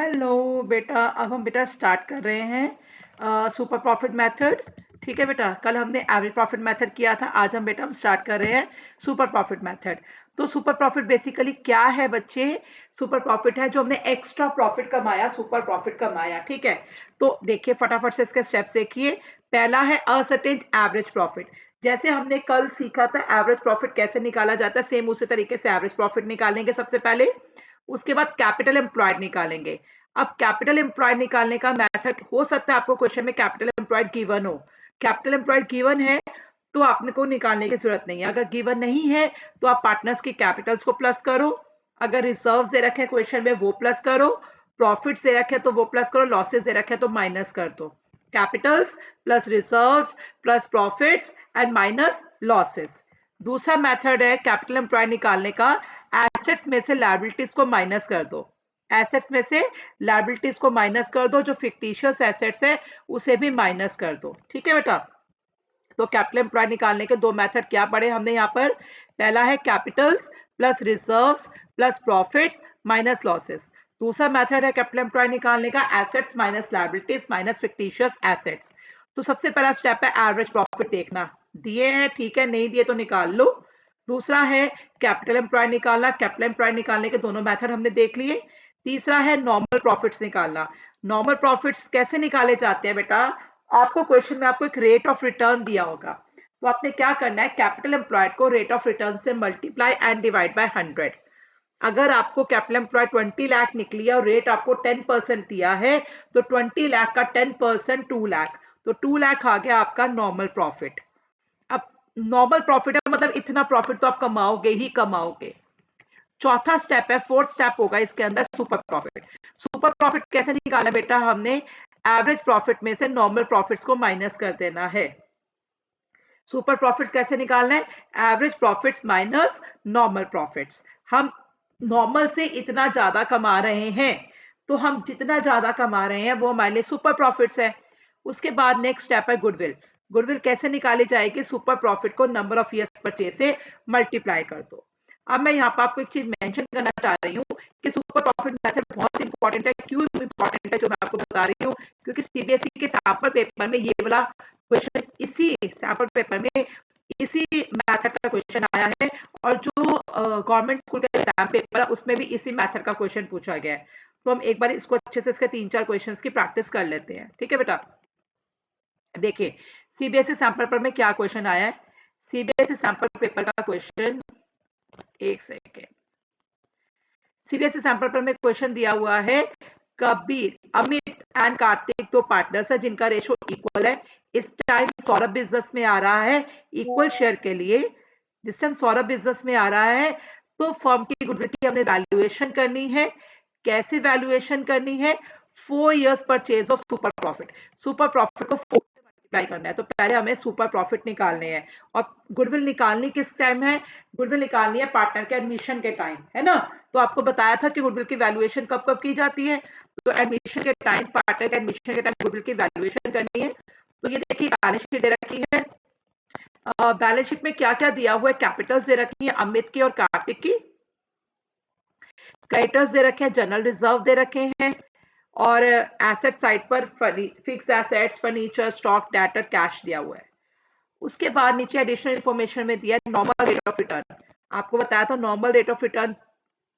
Hello बेटा, अब हम बेटा स्टार्ट कर रहे हैं सुपर प्रॉफिट मेथड। ठीक है बेटा, कल हमने एवरेज प्रॉफिट मेथड किया था, आज हम स्टार्ट कर रहे हैं सुपर प्रॉफिट मेथड। तो सुपर प्रॉफिट बेसिकली क्या है बच्चे? सुपर प्रॉफिट है जो हमने एक्स्ट्रा प्रॉफिट कमाया, सुपर प्रॉफिट कमाया। ठीक है, तो देखिए फटाफट से इसके स्टेप्स देखिए। पहला है असर्टेन एवरेज प्रॉफिट। जैसे हमने कल सीखा था एवरेज प्रॉफिट कैसे निकाला जाता है, सेम उसी तरीके से एवरेज प्रॉफिट निकालेंगे सबसे पहले। उसके बाद कैपिटल एम्प्लॉयड निकालेंगे। अब कैपिटल एम्प्लॉयड निकालने का मेथड हो सकता है आपको क्वेश्चन में कैपिटल एम्प्लॉयड गिवन हो। कैपिटल एम्प्लॉयड गिवन है तो आपने को निकालने की जरूरत नहीं है। अगर गिवन नहीं है तो आप पार्टनर्स की कैपिटल्स को प्लस करो। अगर रिजर्व्स दे रखे हैं क्वेश्चन में वो प्लस करो। प्रॉफिट्स दे रखे हैं तो वो प्लस करो। लॉसेस दे रखे हैं तो माइनस कर दो। Capitals plus reserves plus profits and minus losses. दूसरा मेथड है कैपिटल एम्प्लॉयड निकालने का, एसेट्स में से लायबिलिटीज को माइनस कर दो। एसेट्स में से लायबिलिटीज को माइनस कर दो, जो फिक्टिशियस एसेट्स है उसे भी माइनस कर दो। ठीक है बेटा, तो कैपिटल एम्प्लॉयड निकालने के दो मेथड क्या पढ़े हमने यहाँ पर? पहला है capitals plus reserves plus profits minus losses. दूसरा मेथड है कैपिटल एम्प्लॉयड निकालने का, assets minus liabilities minus fictitious assets. तो सबसे पहला स्टेप है एवरेज प्रॉफिट देखना। दिए हैं, ठीक है, नहीं दिए तो निकाल लो। दूसरा है कैपिटल एम्प्लॉयड निकालना। कैपिटल एम्प्लॉयड निकालने के दोनों मेथड हमने देख लिए। तीसरा है नॉर्मल प्रॉफिट्स निकालना। नॉर्मल प्रॉफिट्स कैसे निकाले जाते हैं बेटा? आपको क्वेश्चन में आपको एक रेट ऑफ रिटर्न दिया होगा, तो आपने क्या करना है, कैपिटल एम्प्लॉयड को रेट ऑफ रिटर्न से मल्टीप्लाई एंड डिवाइड बाय 100। अगर आपको कैपिटल एम्प्लॉयड 20 लाख निकली है और रेट आपको 10% दिया है, तो 20 लाख का 10% 2 लाख, तो 2 लाख आ गया आपका नॉर्मल प्रॉफिट। अब नॉर्मल प्रॉफिट है मतलब इतना प्रॉफिट तो आप कमाओगे ही कमाओगे। चौथा स्टेप है, फोर्थ स्टेप होगा इसके अंदर सुपर प्रॉफिट। सुपर प्रॉफिट कैसे निकाला बेटा? हमने एवरेज प्रॉफिट में से नॉर्मल प्रॉफिट्स को माइनस कर देना है। सुपर प्रॉफिट्स कैसे निकालना है? Average profits minus normal profits. हम नॉर्मल से इतना ज्यादा कमा रहे हैं, तो हम जितना ज्यादा कमा रहे हैं वो हमारे लिए सुपर प्रॉफिट्स है। उसके बाद नेक्स्ट स्टेप है गुडविल। गुडविल कैसे निकाली जाएगी? सुपर प्रॉफिट को नंबर ऑफ ईयर्स परचेज से मल्टीप्लाई कर दो। अब मैं यहाँ पर आपको एक चीज मेंशन करना चाह रही हूँ कि सुपर प्रॉफिट मेथड बहुत इंपॉर्टेंट है। क्यों इंपॉर्टेंट है जो मैं आपको बता रही हूँ? क्योंकि सीबीएसई के सैंपल पेपर में ये वाला क्वेश्चन, इसी सैंपल पेपर में इसी मेथड का क्वेश्चन आया है, और जो गवर्नमेंट स्कूल का एग्जाम पेपर है उसमें भी इसी मेथड का क्वेश्चन पूछा गया है। तो हम एक बार इसको अच्छे से इसके 3-4 क्वेश्चंस की प्रैक्टिस कर लेते हैं। ठीक है बेटा, देखिए सीबीएसई सैंपल पेपर में क्या क्वेश्चन आया है। सीबीएसई सैंपल पेपर का क्वेश्चन, एक सेकेंड, सीबीएसई सैंपल पेपर में क्वेश्चन दिया हुआ है, कबीर, अमित एंड कार्तिक दो पार्टनर्स है जिनका रेशो इक्वल है। इस टाइम सौरभ बिजनेस में आ रहा है इक्वल शेयर के लिए। जिस टाइम सौरभ बिजनेस में आ रहा है तो फर्म की गुडविल की हमने वैल्यूएशन करनी है। कैसे वैल्यूएशन करनी है? 4 years purchase of super profit. Super profit को 4 से मल्टीप्लाई करना है, तो पहले हमें सुपर प्रॉफिट निकालने हैं। और गुडविल निकालनी किस टाइम है? गुडविल निकालनी है पार्टनर के एडमिशन के टाइम, है ना? तो आपको बताया था कि गुडविल की वैल्यूएशन कब कब की जाती है, तो एडमिशन के टाइम, पार्टनर के एडमिशन के टाइम गुडविल की वैल्यूएशन करनी है। तो ये देखिए बैलेंस शीट दे रखी है। बैलेंस शीट में क्या क्या दिया हुआ है? कैपिटल्स दे रखी है अमित की और कार्तिक की, क्रेडिटर्स दे रखे हैं, जनरल रिजर्व दे रखे हैं, और एसेट साइड पर fix assets, furniture, stock, debtor, cash दिया हुआ है। उसके बाद नीचे एडिशनल इंफॉर्मेशन में दिया नॉर्मल रेट ऑफ रिटर्न। आपको बताया था नॉर्मल रेट ऑफ रिटर्न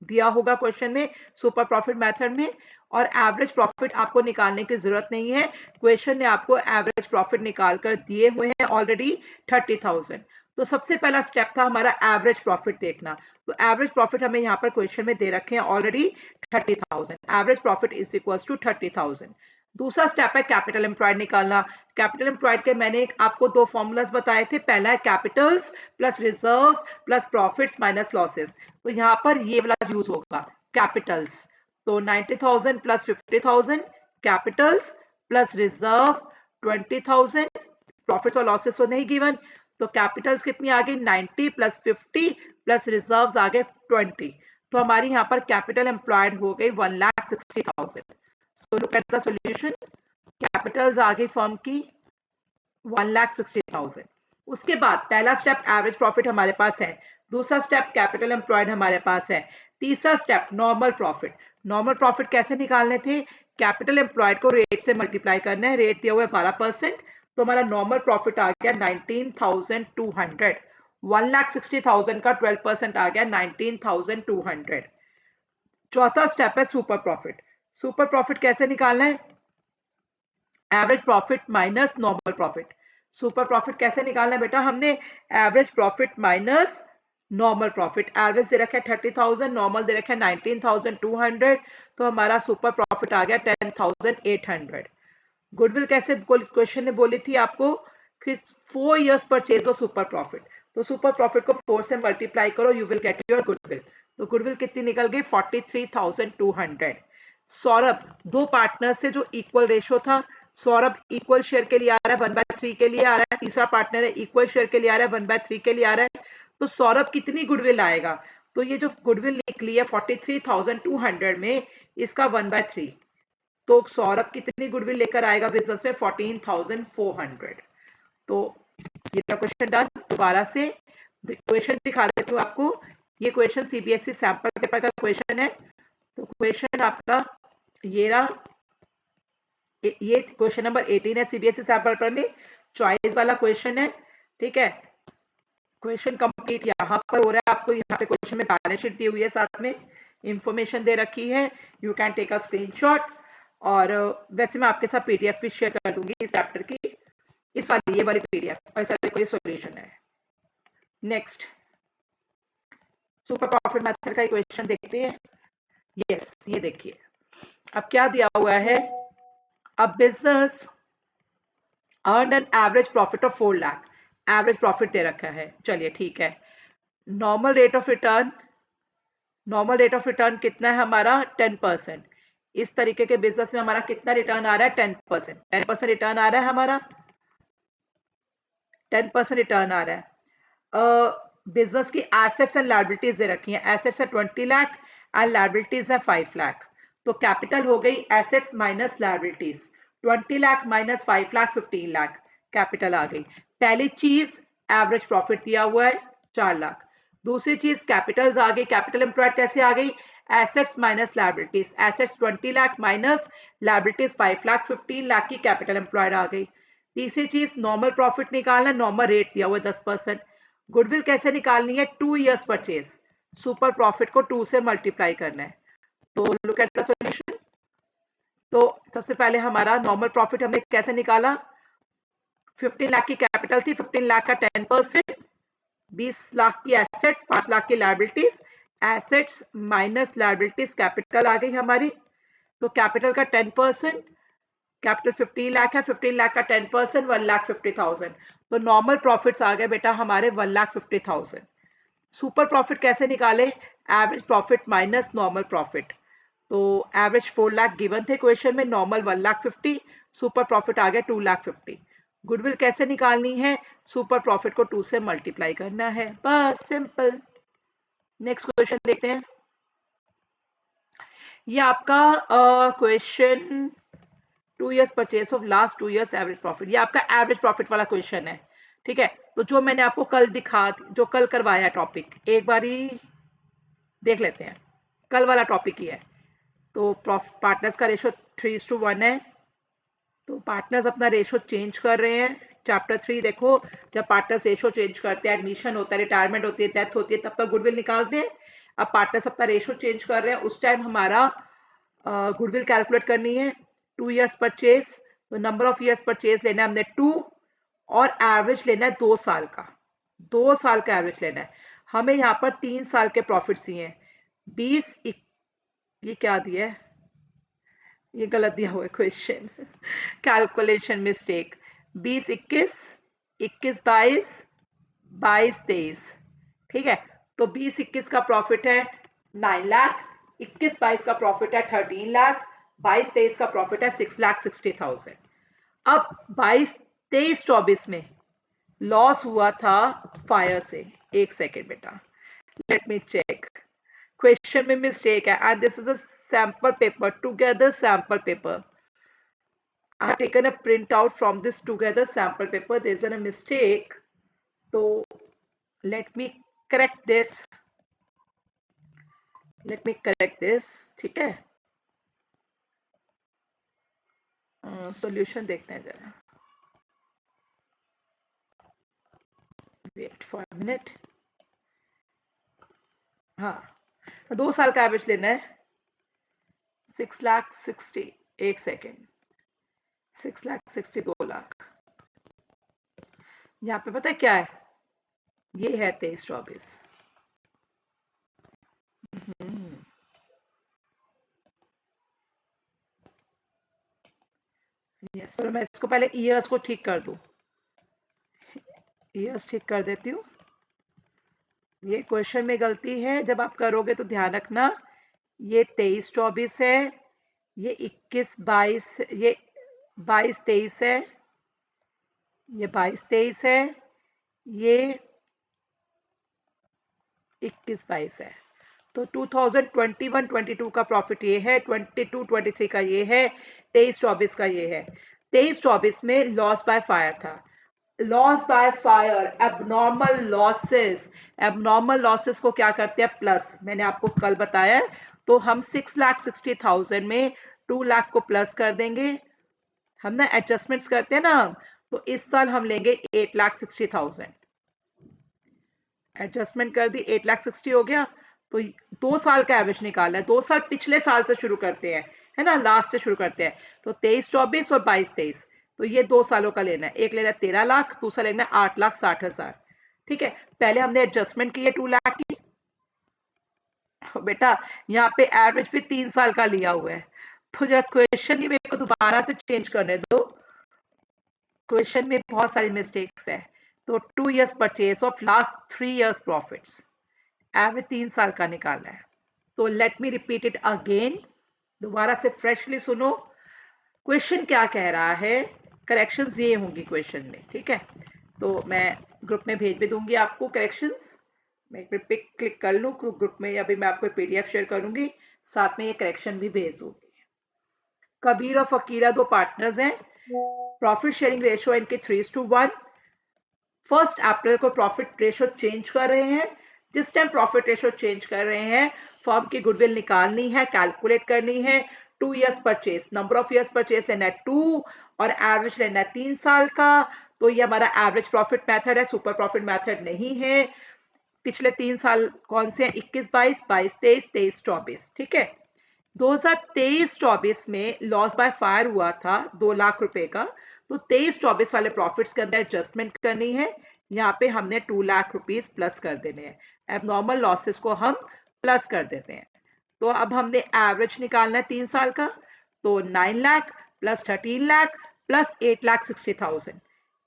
दिया होगा क्वेश्चन में सुपर प्रॉफिट मेथड में, और एवरेज प्रॉफिट आपको निकालने की जरूरत नहीं है। क्वेश्चन ने आपको एवरेज प्रॉफिट निकाल कर दिए हुए हैं ऑलरेडी 30,000। तो सबसे पहला स्टेप था हमारा एवरेज प्रॉफिट देखना। तो एवरेज प्रॉफिट हमें यहाँ पर क्वेश्चन में दे रखे हैं already 30,000। Average profit is equals to 30,000। दूसरा स्टेप है कैपिटल एम्प्लॉयड निकालना। कैपिटल एम्प्लॉयड के मैंने आपको दो फॉर्मूलाज बताए थे। पहला है capitals plus reserves plus profits minus losses. तो यहाँ पर ये वाला यूज होगा कैपिटल्स। तो 90,000 plus 50,000, Capitals plus reserve 20,000, profits और लॉसेस तो नहीं गिवन, तो कैपिटल्स कितनी आ गई 90 प्लस 50 प्लस रिजर्व्स आ गए 20। तो हमारी यहाँ पर कैपिटल एम्प्लॉयड हो गई 1,60,000। So look at the solution. Capitals आ गई फर्म की 1,60,000। उसके बाद पहला स्टेप एवरेज प्रॉफिट हमारे पास है, दूसरा स्टेप कैपिटल एम्प्लॉयड हमारे पास है, तीसरा step normal profit. Normal profit कैसे निकालने थे, कैपिटल एम्प्लॉयड को रेट से मल्टीप्लाई करना है, रेट दिया हुआ है 12%, तो हमारा नॉर्मल प्रॉफिट आ गया 19,200, 1,60,000 का 12% आ गया 19,200। चौथा स्टेप है सुपर प्रॉफिट। सुपर प्रॉफिट कैसे निकालना है, average profit minus normal profit. Super profit कैसे निकालना है बेटा, हमने average profit minus normal profit, average दे रखा है 30,000, नॉर्मल दे रखा है 19,200, तो हमारा सुपर प्रॉफिट आ गया 10,800। गुडविल कैसे क्वेश्चन ने बोली थी आपको कि 4 years purchase of super profit, तो सुपर प्रॉफिट को 4 से मल्टीप्लाई करो, you will get your goodwill. तो गुडविल कितनी निकल गई, 43,200। सौरभ, दो पार्टनर से जो इक्वल रेशो था, सौरभ इक्वल शेयर के लिए आ रहा है 1/3 के लिए आ रहा है, तीसरा पार्टनर है इक्वल शेयर के लिए आ रहा है 1/3 के लिए आ रहा है, तो सौरभ कितनी गुडविल आएगा, तो ये जो गुडविल निकली है 43,200 में इसका 1/3, तो सौरभ कितनी गुडविल लेकर आएगा बिजनेस में, 14,400। तो ये क्वेश्चन डन। दोबारा से क्वेश्चन दिखा देती हूँ आपको, ये क्वेश्चन सीबीएसई सैंपल पेपर का क्वेश्चन है। तो क्वेश्चन आपका ये रहा, ये क्वेश्चन नंबर 18 है सीबीएसई सैंपल पेपर में, चॉइस वाला क्वेश्चन है, ठीक है। क्वेश्चन कंप्लीट यहाँ पर हो रहा है, आपको यहाँ पे क्वेश्चन में बैलेंस शीट दी हुई है, साथ में इंफॉर्मेशन दे रखी है, you can take a screenshot, और वैसे मैं आपके साथ पीडीएफ भी शेयर कर दूंगी इस चैप्टर की, इस वाली ये वाली पीडीएफ, ऐसा देखो ये सॉल्यूशन है। नेक्स्ट सुपर प्रॉफिट मेथड का क्वेश्चन देखते हैं। यस, ये देखिए अब क्या दिया हुआ है, a business earn an average profit of 4 lakh, average profit दे रखा है, चलिए ठीक है। Normal rate of return, normal rate of return कितना है हमारा, 10%। इस तरीके के बिजनेस में हमारा कितना रिटर्न आ रहा है, 10%, 10% रिटर्न आ रहा है हमारा, 10% रिटर्न आ रहा है। बिजनेस की एसेट्स एंड लायबिलिटीज दे रखी हैं, एसेट्स है 20 लाख एंड लायबिलिटीज है 5 लाख, तो कैपिटल हो गई assets minus liabilities, 20 lakh minus 5 lakh 15 lakh, capital आ गई। पहली चीज एवरेज प्रॉफिट दिया हुआ है 4 लाख, दूसरी चीज कैपिटल्स आ गई, कैपिटल एम्प्लॉयड कैसे आ गई, assets minus liabilities, assets 20 lakh minus liabilities 5 lakh, 15 lakh की कैपिटल एम्प्लॉयड आ गई। तीसरी चीज नॉर्मल प्रॉफिट निकालना, नॉर्मल रेट दिया हुआ है 10%। गुडविल कैसे निकालनी है, 2 इयर्स परचेज, सुपर प्रॉफिट को 2 से मल्टीप्लाई करना है। तो लुक एट द सॉल्यूशन। तो सबसे पहले हमारा नॉर्मल प्रॉफिट हमने कैसे निकाला, 15 लाख की कैपिटल थी, 15 लाख का 10%, 20 लाख की एसेट्स, 5 लाख की liabilities, assets minus liabilities, capital आ गई हमारी। तो कैपिटल का 10%, कैपिटल 15 लाख है, 15 लाख का 10%, 1,50,000, तो नॉर्मल प्रॉफिट्स आ गए बेटा हमारे 1,50,000। सुपर प्रॉफिट कैसे निकाले, average profit minus normal profit, तो एवरेज 4 लाख गिवन थे क्वेश्चन में, नॉर्मल 1,50,000, सुपर प्रॉफिट आ गया 2,50,000। गुडविल कैसे निकालनी है, सुपर प्रॉफिट को 2 से मल्टीप्लाई करना है, बस सिंपल। नेक्स्ट क्वेश्चन देखते हैं। ये आपका question 2 years purchase of last 2 years average profit, ये आपका एवरेज प्रॉफिट वाला क्वेश्चन है, ठीक है। तो जो मैंने आपको कल जो कल करवाया टॉपिक, एक बारी देख लेते हैं, कल वाला टॉपिक ही है। तो पार्टनर्स का रेशो 3:1 है, तो पार्टनर्स अपना रेशो चेंज कर रहे हैं। चैप्टर 3 देखो, जब पार्टनर्स रेशो चेंज करते हैं, एडमिशन होता है, रिटायरमेंट होती है, डेथ होती है, तब तक गुडविल निकालते हैं। अब पार्टनर्स अपना रेशो चेंज कर रहे हैं, उस टाइम हमारा गुडविल कैलकुलेट करनी है। 2 इयर्स परचेज, तो नंबर ऑफ इयर्स परचेज लेना है हमने 2, और एवरेज लेना है 2 साल का, 2 साल का एवरेज लेना है। हमें यहाँ पर 3 साल के प्रॉफिट्स दिए हैं, 20, ये क्या दिया है, ये गलत दिया हुआ है क्वेश्चन, कैलकुलेशन मिस्टेक, 20, 21, 21, 22, 22, 23, ठीक है। तो 20, 21 का प्रॉफिट है 9 लाख, 21, 22 का प्रॉफिट है 13 लाख, 22, 23 का प्रॉफिट है 6,60,000। अब 22, 23, 24 में लॉस हुआ था फायर से, एक सेकेंड बेटा, लेट मी चेक, क्वेश्चन में मिस्टेक है, and this is a sample paper, together sample paper. I have taken a print out from this together sample paper. There's a mistake. So let me correct this. Let me correct this. ठीक है? Solution देखते हैं जरा, wait for minute. हाँ, 2 साल का average लेना है। 6,60,000, एक सेकेंड, 6,60,000, 2 लाख। यहाँ पे पता है क्या है, ये है 23-24। यस, चलो मैं इसको पहले ईयर्स को ठीक कर दूं, ईयर्स ठीक कर देती हूँ। ये क्वेश्चन में गलती है, जब आप करोगे तो ध्यान रखना, ये 23-24 है, ये 21-22, ये 22-23 है, ये 22-23 है, ये 21-22 है। तो 2021-22 का प्रॉफिट ये है, 22-23 का ये है, 23-24 का ये है। 23-24 में लॉस बाय फायर था। Loss by fire, abnormal losses, abnormal losses को क्या करते हैं, प्लस। मैंने आपको कल बताया है। तो हम 6,60,000 में 2 लाख को प्लस कर देंगे। हम ना एडजस्टमेंट्स करते हैं ना, तो इस साल हम लेंगे 8,60,000। एडजस्टमेंट कर दी, 8,60,000 हो गया। तो 2 साल का एवरेज निकालना है, 2 साल पिछले साल से शुरू करते हैं, है ना, लास्ट से शुरू करते हैं। तो 23-24 और 22-23, तो ये 2 सालों का लेना है। एक लेना है 13 लाख, दूसरा लेना है 8,60,000। ठीक है, पहले हमने एडजस्टमेंट की है 2 लाख की। बेटा यहाँ पे एवरेज भी 3 साल का लिया हुआ है, तो जरा क्वेश्चन ही मेरे को दोबारा से चेंज करने दो, क्वेश्चन में बहुत सारी मिस्टेक्स है। तो 2 years purchase of last 3 years profits, average 3 साल का निकालना है। तो let me repeat it again, दोबारा से फ्रेशली सुनो। क्वेश्चन क्या कह रहा है, करेक्शंस ये होंगी क्वेश्चन में, ठीक है। तो मैं ग्रुप में भेज भी दूंगी आपको करेक्शंस। मैं एक बार पिक क्लिक कर लूँ ग्रुप में, अभी मैं आपको पीडीएफ शेयर करूंगी, साथ में ये करेक्शन भी भेज दूंगी। कबीर और फकीरा 2 पार्टनर्स हैं, प्रॉफिट शेयरिंग रेशियो इनके 3:1। 1 अप्रैल को प्रॉफिट रेशियो चेंज कर रहे हैं। जिस टाइम प्रॉफिट रेशियो चेंज कर रहे हैं, फर्म की गुडविल निकालनी है, कैलकुलेट करनी है। 2 years purchase, number of years purchase लेना है 2, और एवरेज लेना है 3 साल का। तो ये हमारा एवरेज प्रॉफिट मेथड है, सुपर प्रॉफिट मेथड नहीं है। पिछले 3 साल कौन से हैं, 21-22, 22-23, 23-24, ठीक है। 2023-24 में लॉस बाय फायर हुआ था 2 लाख रुपए का, तो 23-24 वाले प्रॉफिट्स के अंदर एडजस्टमेंट करनी है। यहाँ पे हमने 2 लाख रुपीस प्लस कर देने हैं, एबनॉर्मल लॉसेस को हम प्लस कर देते हैं। तो अब हमने एवरेज निकालना है 3 साल का, तो 9 लाख प्लस 13 लाख प्लस 8,60,000,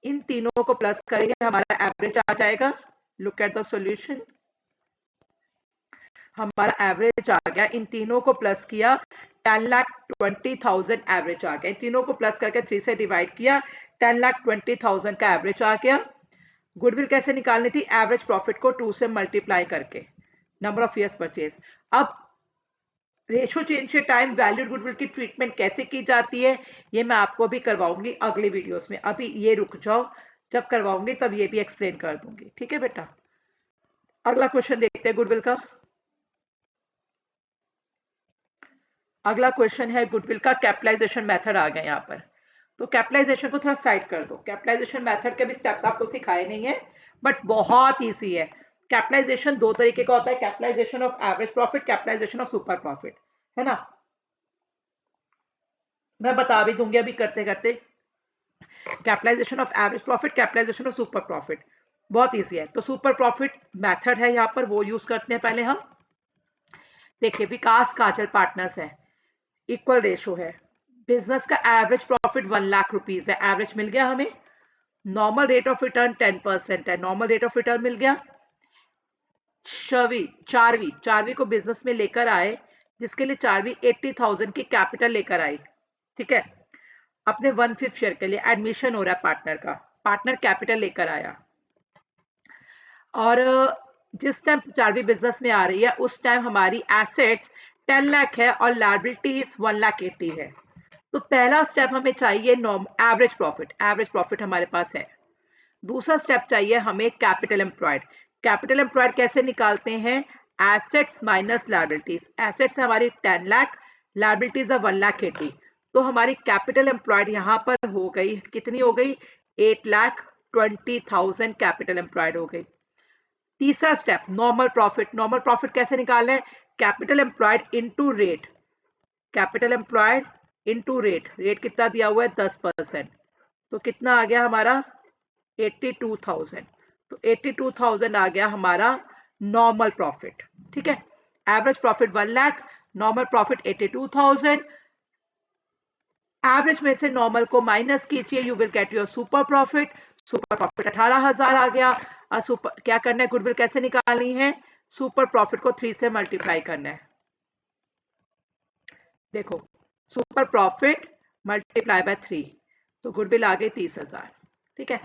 इन तीनों को प्लस करेंगे, हमारा एवरेज आ जाएगा। लुक एट द सॉल्यूशन, हमारा एवरेज आ गया, इन तीनों को प्लस किया, 10,20,000 एवरेज आ गया। इन तीनों को प्लस करके 3 से डिवाइड किया, 10,20,000 का एवरेज आ गया। गुडविल कैसे निकालनी थी, एवरेज प्रॉफिट को 2 से मल्टीप्लाई करके, नंबर ऑफ ईयर्स परचेज। अब रेशो चेंज के टाइम वैल्यूड गुडविल की ट्रीटमेंट कैसे की जाती है, ये मैं आपको भी करवाऊंगी अगले वीडियोस में। अभी ये रुक जाओ, जब करवाऊंगी तब ये भी एक्सप्लेन कर दूंगी, ठीक है बेटा। अगला क्वेश्चन देखते हैं गुडविल का। अगला क्वेश्चन है गुडविल का, कैपिटलाइजेशन मेथड आ गया यहाँ पर। तो कैपिटलाइजेशन को थोड़ा साइड कर दो, कैपिटलाइजेशन मेथड के भी स्टेप्स आपको सिखाए नहीं है, बट बहुत ईजी है। कैपिटलाइजेशन 2 तरीके का होता है, capitalization of average profit, capitalization of super profit, है ना। मैं बता भी दूंगी अभी करते करते। Capitalization of average profit, capitalization of super profit, बहुत ईजी है। तो सुपर प्रॉफिट मेथड है यहाँ पर, वो यूज करते हैं पहले हम। देखिए, विकास काजल पार्टनर्स है, इक्वल रेशो है, बिजनेस का एवरेज प्रॉफिट 1 लाख रुपीज है, एवरेज मिल गया हमें। नॉर्मल रेट ऑफ रिटर्न 10% है, नॉर्मल रेट ऑफ रिटर्न मिल गया। चारवी को बिजनेस में लेकर आए, जिसके लिए चारवी 80,000 की कैपिटल लेकर आई, ठीक है। अपने 1/5 शेयर के लिए एडमिशन हो रहा है पार्टनर का, पार्टनर कैपिटल लेकर आया। और जिस टाइम चारवी बिजनेस में आ रही है, उस टाइम हमारी एसेट्स 10 लाख है और लायबिलिटीज 1,80,000 है। तो पहला स्टेप हमें चाहिए एवरेज प्रॉफिट, एवरेज प्रॉफिट हमारे पास है। दूसरा स्टेप चाहिए हमें कैपिटल एम्प्लॉयड। कैपिटल एम्प्लॉयड कैसे निकालते हैं, एसेट्स माइनस लायबिलिटीज। एसेट्स हमारी 10 लाख, लायबिलिटीज है 1,80,000। तो हमारी कैपिटल एम्प्लॉयड यहाँ पर हो गई, कितनी हो गई? 8,20,000 कैपिटल एम्प्लॉयड हो गई। तीसरा step, normal profit. Normal profit कैसे निकालना है? Capital employed into rate. Capital employed into rate. Rate कितना दिया हुआ है? 10%। तो कितना आ गया हमारा? 82,000। तो 82,000 आ गया हमारा नॉर्मल प्रॉफिट। ठीक है, average profit 1 lakh, normal profit 82,000। Average में से नॉर्मल को माइनस कीजिए, you will get your super profit. Super profit 18,000 आ गया। सुपर क्या करना है? गुडविल कैसे निकालनी है? सुपर प्रॉफिट को 3 से मल्टीप्लाई करना है। देखो, सुपर प्रॉफिट मल्टीप्लाई बाय 3, तो गुडविल आ गई 30,000। ठीक है,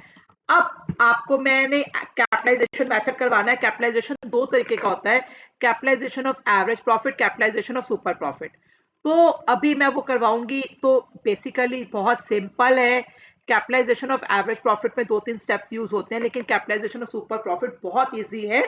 अब आपको मैंने कैपिटलाइजेशन मेथड करवाना है। कैपिटलाइजेशन दो तरीके का होता है, capitalization of average profit, capitalization of super profit. तो अभी मैं वो करवाऊंगी। तो बेसिकली बहुत सिंपल है। कैपिटलाइजेशन ऑफ एवरेज प्रॉफिट में 2-3 स्टेप्स यूज होते हैं, लेकिन कैपिटलाइजेशन ऑफ सुपर प्रॉफिट बहुत ईजी है।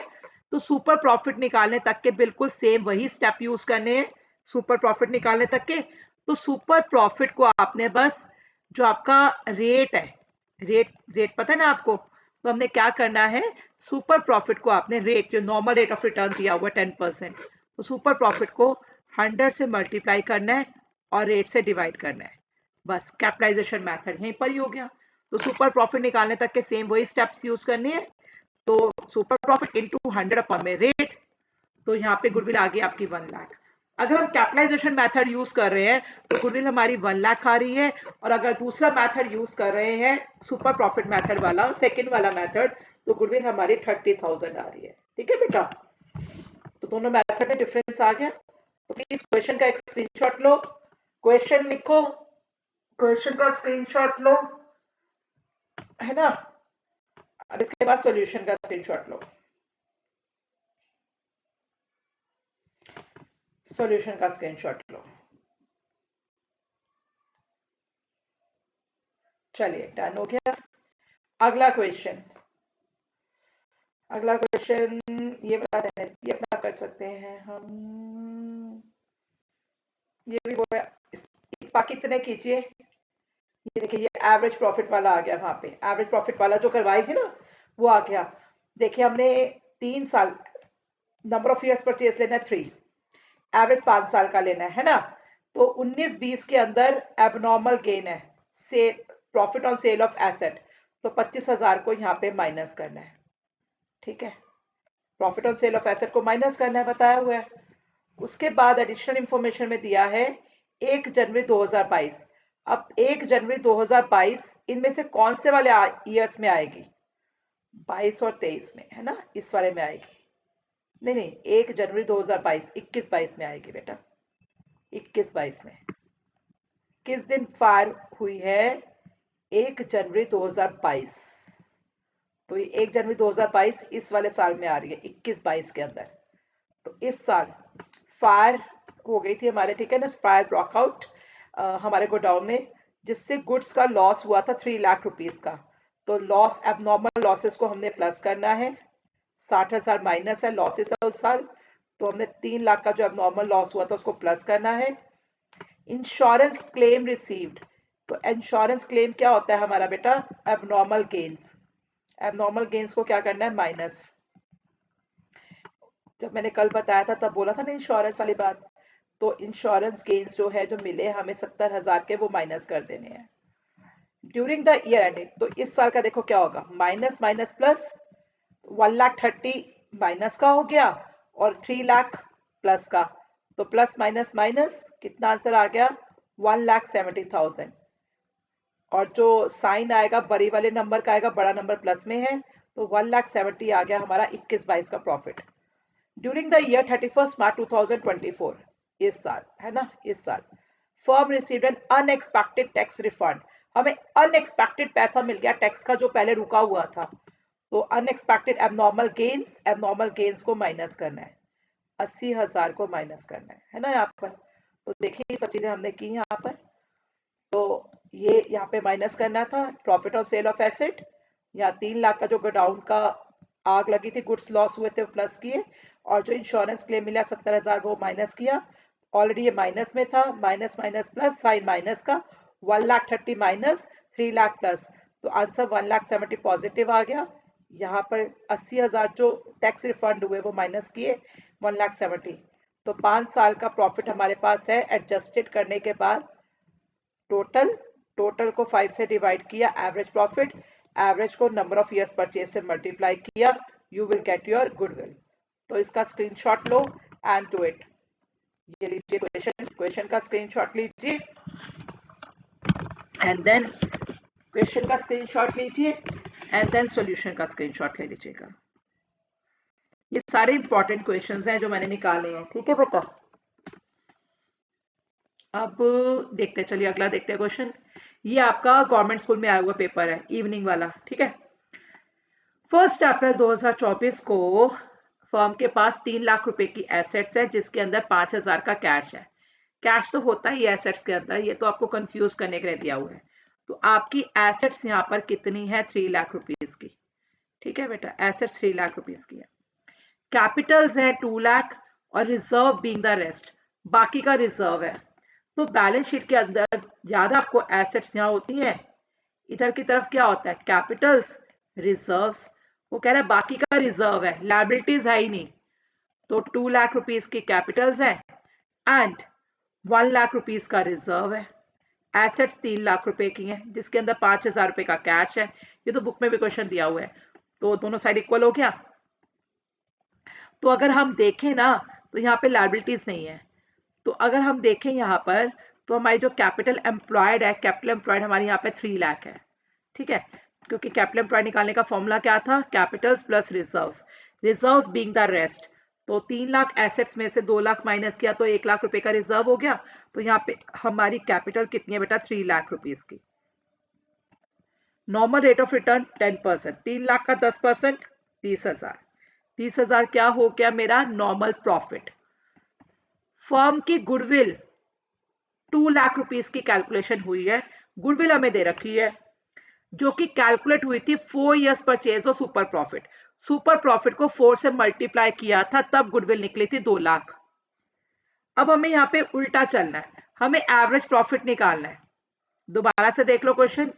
तो सुपर प्रॉफिट निकालने तक के बिल्कुल सेम वही स्टेप यूज करने हैं, सुपर प्रॉफिट निकालने तक के। तो सुपर प्रॉफिट को आपने बस, जो आपका रेट है, रेट पता है ना आपको, तो हमने क्या करना है? सुपर प्रॉफिट को आपने रेट, जो नॉर्मल रेट ऑफ रिटर्न दिया हुआ 10%, तो सुपर प्रॉफिट को 100 से मल्टीप्लाई करना है और रेट से डिवाइड करना है। बस कैपिटलाइजेशन मेथड यहीं पर ही हो गया। तो सुपर प्रॉफिट निकालने तक के सेम वही स्टेप्स यूज करने हैं। तो सुपर प्रॉफिट इनटू 100 अपॉन में रेट। तो यहाँ पे गुडविल आ गई आपकी 1 लाख। अगर हम कैपिटलाइजेशन मेथड यूज कर रहे हैं तो गुडविल हमारी 1 लाख आ रही है। और अगर दूसरा मेथड यूज कर रहे हैं, सुपर प्रॉफिट मेथड वाला, सेकंड वाला मेथड, तो गुडविल हमारी 30,000 आ रही है। ठीक है बेटा, तो दोनों मेथड में डिफरेंस आ गया। तो प्लीज क्वेश्चन का एक स्क्रीनशॉट लो, क्वेश्चन लिखो, क्वेश्चन का स्क्रीनशॉट लो, है ना। अब इसके बाद सॉल्यूशन का स्क्रीनशॉट लो, सॉल्यूशन का स्क्रीनशॉट लो। चलिए, डन हो गया। अगला क्वेश्चन, अगला क्वेश्चन ये बता दें, ये अपना कर सकते हैं हम, ये भी वो है। बाकी इतने कीजिए। ये देखिए, ये एवरेज प्रॉफिट वाला आ गया। वहां पे एवरेज प्रॉफिट वाला जो करवाई थी ना, वो आ गया। देखिए, हमने 3 साल, नंबर ऑफ ईयर्स परचेज लेना है 3, एवरेज 5 साल का लेना है ना। तो 19-20 के अंदर एबनॉर्मल गेन है, से profit on sale of asset, तो 25,000 को यहाँ पे माइनस करना है। ठीक है, profit on sale of asset को माइनस करना है, बताया हुआ है। उसके बाद एडिशनल इंफॉर्मेशन में दिया है 1 जनवरी 2022। अब 1 जनवरी 2022 इनमें से कौन से वाले ईयर्स में आएगी? 22 और 23 में, है ना, इस वाले में आएगी। नहीं नहीं, 1 जनवरी 2022 21-22 में आएगी बेटा, 21-22 में। किस दिन फायर हुई है? 1 जनवरी 2022। तो ये 1 जनवरी 2022 इस वाले साल में आ रही है, 21-22 के अंदर। तो इस साल फायर हो गई थी हमारे, ठीक है ना, फायर ब्रॉकआउट हमारे गोडाउन में, जिससे गुड्स का लॉस हुआ था 3 लाख रुपीस का। तो लॉस, एबनॉर्मल लॉसेस को हमने प्लस करना है। 60,000 माइनस है, लॉसेस है उस साल, तो हमने 3 लाख का जो एबनॉर्मल लॉस हुआ था उसको प्लस करना है। इंश्योरेंस क्लेम रिसीव्ड, तो इंश्योरेंस क्लेम क्या होता है हमारा बेटा? Abnormal gains. एबनॉर्मल गेन्स को क्या करना है? माइनस। जब मैंने कल बताया था तब बोला था ना इंश्योरेंस वाली बात। तो इंश्योरेंस गेन्स जो है, जो मिले हमें 70,000 के, वो माइनस कर देने हैं ड्यूरिंग द ईयर एंडेड। तो इस साल का देखो क्या होगा, माइनस माइनस प्लस, 1,30,000 माइनस का हो गया और 3 लाख प्लस का। तो प्लस माइनस माइनस कितना आंसर आ गया? 1,70,000। और जो साइन आएगा बड़ी वाले नंबर का आएगा, बड़ा नंबर प्लस में है, तो 1,70,000 आ गया हमारा 21-22 का प्रॉफिट ड्यूरिंग द ईयर 31 मार्च 2024, इस साल, है ना, इस साल। Firm received an unexpected tax refund, हमें अनएक्सपेक्टेड पैसा मिल गया टैक्स का जो पहले रुका हुआ था। तो अनएक्सपेक्टेड एबनॉर्मल गेन्स को माइनस करना है, 80,000 को माइनस करना है ना यहाँ पर। तो देखिए, ये सब चीजें हमने की यहाँ पर। तो ये यहाँ पे माइनस करना था profit on sale of asset, या 3 लाख का जो गोडाउन का आग लगी थी, गुड्स लॉस हुए थे, प्लस किए, और जो इंश्योरेंस क्लेम मिला 70,000 वो माइनस किया। ऑलरेडी ये माइनस में था, minus minus plus, sign minus का 1,30,000 माइनस 3,00,000 प्लस, तो आंसर 1,70,000 पॉजिटिव आ गया। यहाँ पर 80,000 जो टैक्स रिफंड हुए वो माइनस किए 1,70,000, तो 5 साल का प्रॉफिट हमारे पास है एडजस्टेड करने के बाद। टोटल को 5 से डिवाइड किया, एवरेज प्रॉफिट, एवरेज को नंबर ऑफ ईयर्स परचेज से मल्टीप्लाई किया, you will get your goodwill. तो इसका screenshot low and do it. ये लीजिए क्वेश्चन का स्क्रीनशॉट लीजिए एंड देन क्वेश्चन का स्क्रीनशॉट लीजिए एंड देन सॉल्यूशन का स्क्रीनशॉट ले लीजिएगा। ये सारे इंपॉर्टेंट क्वेश्चंस हैं जो मैंने निकाले हैं, ठीक है बेटा। अब देखते चलिए अगला देखते हैं क्वेश्चन। ये आपका गवर्नमेंट स्कूल में आया हुआ पेपर है, इवनिंग वाला, ठीक है। 1 अप्रैल 2024 को फर्म के पास 3 लाख रुपए की एसेट्स है जिसके अंदर 5,000 का कैश है। कैश तो होता ही एसेट्स के अंदर, ये तो आपको कंफ्यूज करने के लिए दिया हुआ है। तो आपकी एसेट्स यहाँ पर कितनी है? 3 लाख रुपीज की, ठीक है बेटा, एसेट्स 3 लाख रुपीज की है। कैपिटल्स है 2 लाख और रिजर्व बीइंग द रेस्ट, बाकी का रिजर्व है। तो बैलेंस शीट के अंदर ज्यादा आपको एसेट्स यहाँ होती हैं, इधर की तरफ क्या होता है? Capitals, reserves. वो कह रहा है बाकी का रिजर्व है, लायबिलिटीज है ही नहीं। तो 2 लाख रुपीज की कैपिटल्स है एंड 1 लाख रुपीज का रिजर्व है। एसेट्स 3 लाख रुपए की हैं जिसके अंदर 5,000 रुपए का कैश है। ये तो बुक में भी क्वेश्चन दिया हुआ है, तो दोनों साइड इक्वल हो गया। तो अगर हम देखें ना तो यहाँ पे लायबिलिटीज नहीं है। तो अगर हम देखें यहाँ पर तो हमारी जो कैपिटल एम्प्लॉयड है, कैपिटल एम्प्लॉयड हमारी यहाँ पे 3 लाख है, ठीक है। क्योंकि कैपिटल एम्प्लॉयड निकालने का फॉर्मूला क्या था? Capitals plus reserves, reserves being the rest. तो 3 लाख एसेट्स में से 2 लाख माइनस किया तो 1 लाख रुपए का रिजर्व हो गया। तो यहाँ पे हमारी कैपिटल कितनी है बेटा? 3 लाख रुपीज की। Normal rate of return 10%, 3 lakh का 10% 30,000, 30,000 क्या हो गया मेरा? Normal profit. फर्म की गुडविल 2 लाख रुपीस की कैलकुलेशन हुई है, गुडविल हमें दे रखी है जो कि कैलकुलेट हुई थी 4 इयर्स परचेज और सुपर प्रॉफिट। सुपर प्रॉफिट को 4 से मल्टीप्लाई किया था तब गुडविल निकली थी 2 लाख। अब हमें यहाँ पे उल्टा चलना है, हमें एवरेज प्रॉफिट निकालना है। दोबारा से देख लो क्वेश्चन।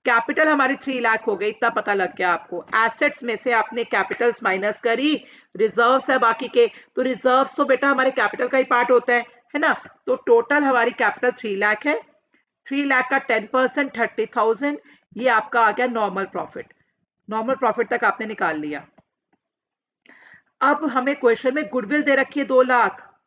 कैपिटल हमारी 3 लाख हो गई, इतना पता लग गया आपको। एसेट्स में से आपने कैपिटल्स माइनस करी, रिजर्व्स है बाकी के, तो रिजर्व्स तो बेटा हमारे कैपिटल का ही पार्ट होता है ना। तो टोटल हमारी कैपिटल 3 लाख है, 3 लाख का 10% 30,000, ये आपका आ गया नॉर्मल प्रॉफिट। नॉर्मल प्रॉफिट तक आपने निकाल लिया। अब हमें क्वेश्चन में गुडविल दे रखी है 2 लाख,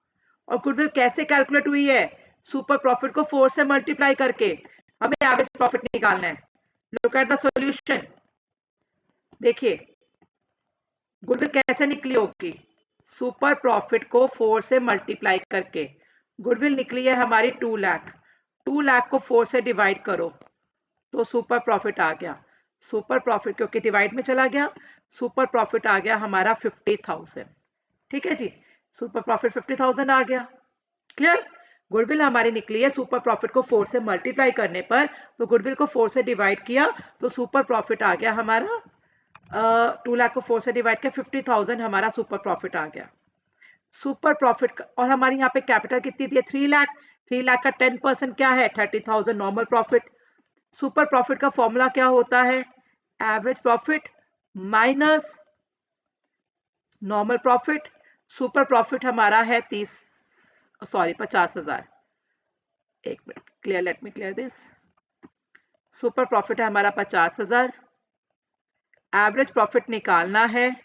और गुडविल कैसे कैलकुलेट हुई है? सुपर प्रॉफिट को 4 से मल्टीप्लाई करके। हमें एवरेज प्रॉफिट निकालना है। Look at the solution. देखिए गुडविल कैसे निकली होगी? सुपर प्रॉफिट को 4 से मल्टीप्लाई करके गुडविल निकली है हमारी 2 लाख। 2 लाख को 4 से डिवाइड करो तो सुपर प्रॉफिट आ गया। सुपर प्रॉफिट क्योंकि डिवाइड में चला गया, सुपर प्रॉफिट आ गया हमारा 50,000, ठीक है जी। सुपर प्रॉफिट 50,000 आ गया। क्लियर? गुडविल हमारी निकली है सुपर प्रॉफिट को 4 से मल्टीप्लाई करने पर, तो गुडविल को 4 से डिवाइड किया तो सुपर प्रॉफिट आ गया हमारा 2 लाख को 4 से डिवाइड किया 50,000 हमारा सुपर प्रॉफिट आ गया। सुपर प्रॉफिट और हमारी यहाँ पे कैपिटल कितनी थी? 3 लाख। 3 लाख का 10% क्या है? 30,000 नॉर्मल प्रॉफिट। सुपर प्रॉफिट का फॉर्मूला क्या होता है? Average profit minus normal profit. Super profit हमारा है 50,000। एक minute, clear, let me clear this. Super profit है हमारा 50,000, एवरेज प्रॉफिट निकालना है,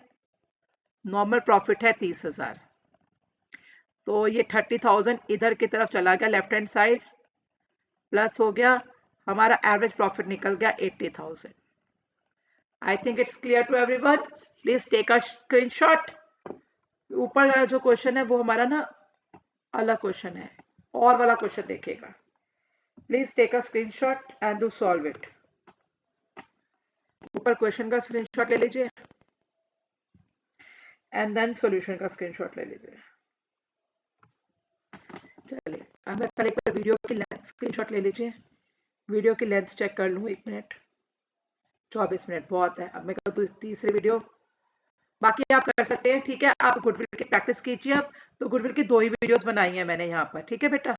नॉर्मल प्रॉफिट है 30,000। तो ये 30,000 इधर की तरफ चला गया लेफ्ट हैंड साइड, प्लस हो गया हमारा एवरेज प्रॉफिट निकल गया 80,000। I think it's clear to everyone. Please take a screenshot. ऊपर वाला जो क्वेश्चन है वो हमारा ना अलग क्वेश्चन है, और वाला क्वेश्चन देखेगा। Please take a screenshot and do solve it. ऊपर क्वेश्चन का स्क्रीनशॉट ले लीजिए एंड देन सॉल्यूशन का स्क्रीनशॉट ले लीजिए। चलिए मैं पहले एक बार वीडियो की लेंथ स्क्रीनशॉट ले लीजिए। वीडियो की लेंथ चेक कर लूँ, 1 मिनट। 24 मिनट बहुत है। अब मैं करूँ तो तीसरी वीडियो। बाकी आप कर सकते हैं, ठीक है। आप गुडविल की प्रैक्टिस कीजिए अब। तो गुडविल की 2 ही वीडियोस बनाई हैं मैंने यहाँ पर, ठीक है बेटा।